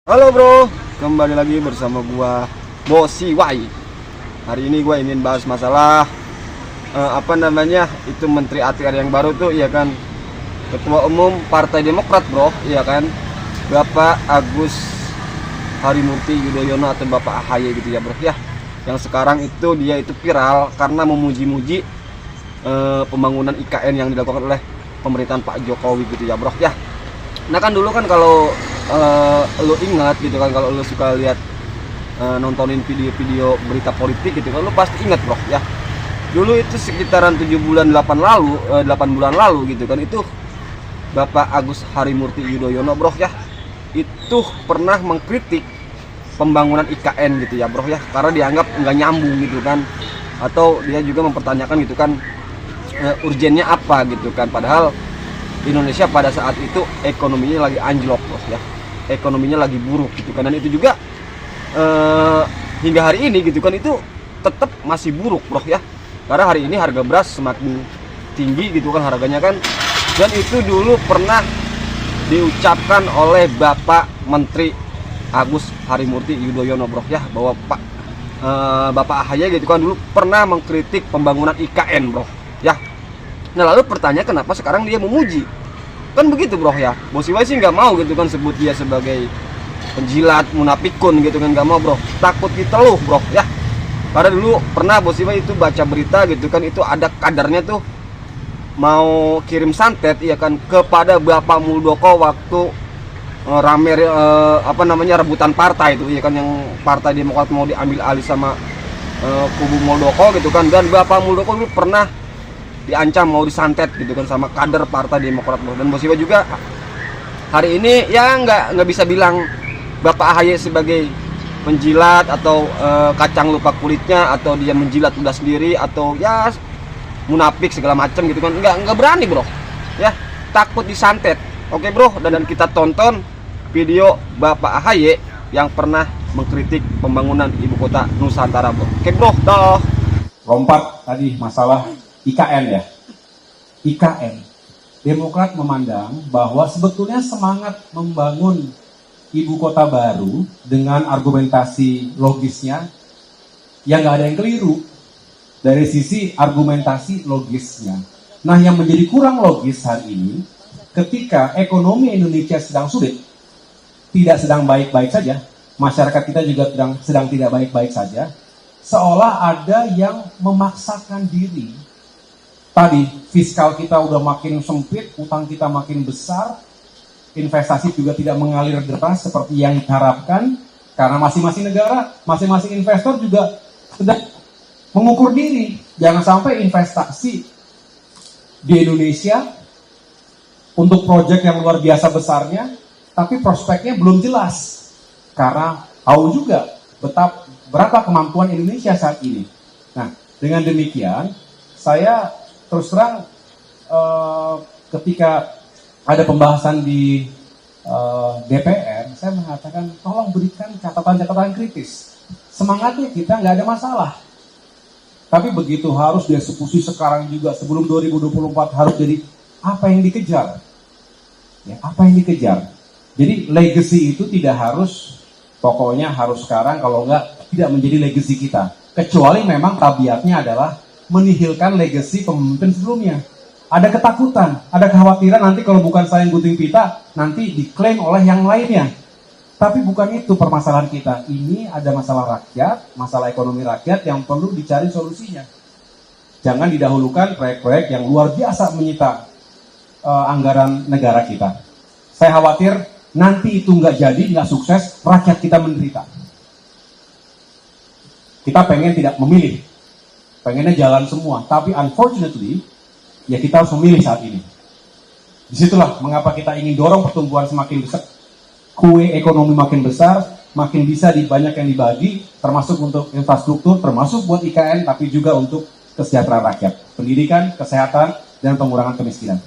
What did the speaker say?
Halo bro, kembali lagi bersama gua Bosi Wai. Hari ini gua ingin bahas masalah itu Menteri ATR yang baru tuh, ya kan, Ketua Umum Partai Demokrat bro, ya kan, Bapak Agus Harimurti Yudhoyono atau Bapak AHY gitu ya bro ya. Yang sekarang itu dia itu viral karena memuji-muji pembangunan IKN yang dilakukan oleh pemerintahan Pak Jokowi gitu ya bro ya. Nah kan dulu kan kalau lo ingat gitu kan, kalau lo suka lihat nontonin video-video berita politik gitu kan, lo pasti ingat bro ya. Dulu itu sekitaran 8 bulan lalu gitu kan, itu Bapak Agus Harimurti Yudhoyono bro ya, itu pernah mengkritik pembangunan IKN gitu ya bro ya, karena dianggap nggak nyambung gitu kan, atau dia juga mempertanyakan gitu kan urgennya apa gitu kan, padahal Indonesia pada saat itu ekonominya lagi anjlok bro ya, ekonominya lagi buruk gitu kan, dan itu juga hingga hari ini gitu kan itu tetap masih buruk bro ya, karena hari ini harga beras semakin tinggi gitu kan harganya kan, dan itu dulu pernah diucapkan oleh Bapak Menteri Agus Harimurti Yudhoyono bro ya, bahwa Bapak AHY gitu kan dulu pernah mengkritik pembangunan IKN bro ya. Nah lalu pertanyaan, kenapa sekarang dia memuji? Kan begitu bro ya. Bosi Wai sih nggak mau gitu kan sebut dia sebagai penjilat, munafikun gitu kan, nggak mau bro. Takut diteluh bro ya. Karena dulu pernah Bosi Wai itu baca berita gitu kan, itu ada kadarnya tuh mau kirim santet ya kan kepada Bapak Muldoko waktu rame rebutan partai itu ya kan, yang Partai Demokrat mau diambil alih sama kubu Muldoko gitu kan, dan Bapak Muldoko ini pernah diancam mau disantet gitu kan sama kader Partai Demokrat. Dan Bosi Wai juga hari ini ya nggak bisa bilang Bapak AHY sebagai penjilat atau kacang lupa kulitnya, atau dia menjilat udah sendiri, atau ya munafik segala macam gitu kan, nggak berani bro ya, takut disantet. Oke bro, dan kita tonton video Bapak AHY yang pernah mengkritik pembangunan ibu kota Nusantara bro. Oke bro, dah. Lompat tadi masalah IKN ya. IKN. Demokrat memandang bahwa sebetulnya semangat membangun ibu kota baru dengan argumentasi logisnya yang nggak ada yang keliru dari sisi argumentasi logisnya. Nah yang menjadi kurang logis hari ini, ketika ekonomi Indonesia sedang sulit, tidak sedang baik-baik saja, masyarakat kita juga sedang tidak baik-baik saja, seolah ada yang memaksakan diri. Tadi fiskal kita udah makin sempit, utang kita makin besar, investasi juga tidak mengalir deras seperti yang diharapkan, karena masing-masing negara, masing-masing investor juga sedang mengukur diri. Jangan sampai investasi di Indonesia untuk proyek yang luar biasa besarnya, tapi prospeknya belum jelas, karena tahu juga berapa kemampuan Indonesia saat ini. Nah, dengan demikian, saya terus terang ketika ada pembahasan di DPR, saya mengatakan tolong berikan catatan-catatan kritis. Semangatnya kita nggak ada masalah, tapi begitu harus dieksekusi sekarang juga sebelum 2024 harus jadi apa yang dikejar? Ya, apa yang dikejar? Jadi legacy itu tidak harus, pokoknya harus sekarang, kalau nggak tidak menjadi legacy kita. Kecuali memang tabiatnya adalah menihilkan legacy pemimpin sebelumnya. Ada ketakutan, ada kekhawatiran nanti kalau bukan saya yang gunting pita, nanti diklaim oleh yang lainnya. Tapi bukan itu permasalahan kita. Ini ada masalah rakyat, masalah ekonomi rakyat yang perlu dicari solusinya. Jangan didahulukan proyek-proyek yang luar biasa menyita anggaran negara kita. Saya khawatir nanti itu nggak jadi, nggak sukses, rakyat kita menderita. Kita pengen tidak memilih, pengennya jalan semua, tapi unfortunately ya kita harus memilih saat ini. Disitulah mengapa kita ingin dorong pertumbuhan semakin besar, kue ekonomi makin besar, makin bisa banyak yang dibagi, termasuk untuk infrastruktur, termasuk buat IKN, tapi juga untuk kesejahteraan rakyat, pendidikan, kesehatan, dan pengurangan kemiskinan.